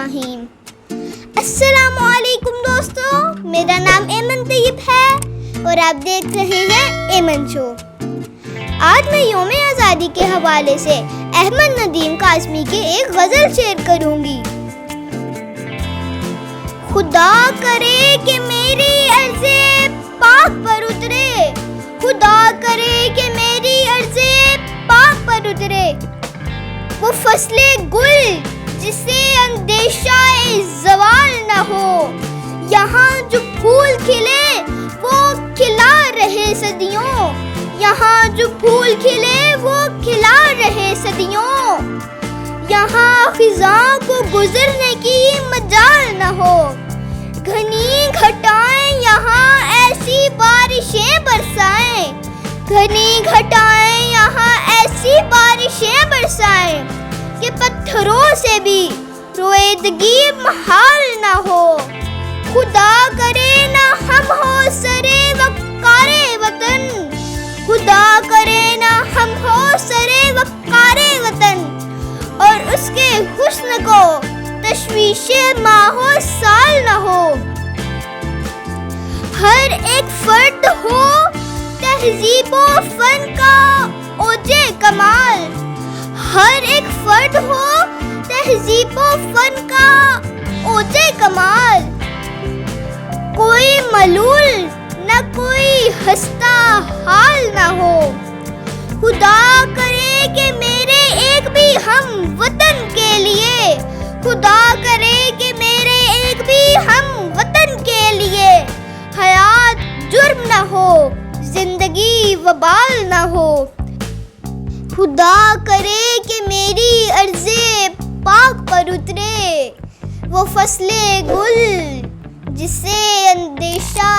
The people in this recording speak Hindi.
रहीम। अस्सलामुअलैकुम दोस्तों, मेरा नाम एमन तैयब है और आप देख रहे हैं एमन शो। आज मैं यौम आज़ादी के हवाले से अहमद नदीम काज़मी के एक गज़ल शेयर करूंगी। खुदा करे कि मेरी अर्ज़े पाक पर उतरे, खुदा करे कि मेरी अर्ज़े पाक पर उतरे, वो फसले गुल जिसे अंदेशाए ज़वाल न हो। यहाँ जो फूल खिले वो खिला रहे सदियों, यहाँ जो फूल खिले वो खिला रहे सदियों। यहाँ ख़िज़ां को गुज़रने की मजाल न हो, घनी घटाएं यहाँ ऐसी बारिशें बरसाएं, घनी घटाएं यहाँ ऐसी बारिशें बरसाएं कि पत्थरों से भी रोएदगी महाल ना हो। खुदा करे ना हम हो सरे वक़ारे वतन, खुदा करे ना हम हो सरे वक़ारे वतन, और उसके हुस्न को तशवीशे माहो साल न हो। हर एक फर्द हो तहज़ीबो फन का ओजे कमाल, हर एक फर्द हो तहज़ीबो फन का ओजे कमाल। कोई मलूल न कोई हंसता हाल न हो। खुदा करे कि मेरे एक भी हम वतन के लिए, खुदा करे कि मेरे एक भी हम वतन के लिए हयात जुर्म न हो, जिंदगी वबाल न हो। खुदा करे कि मेरी अर्ज़े पाक पर उतरे, वो फसले गुल जिसे अंदेशा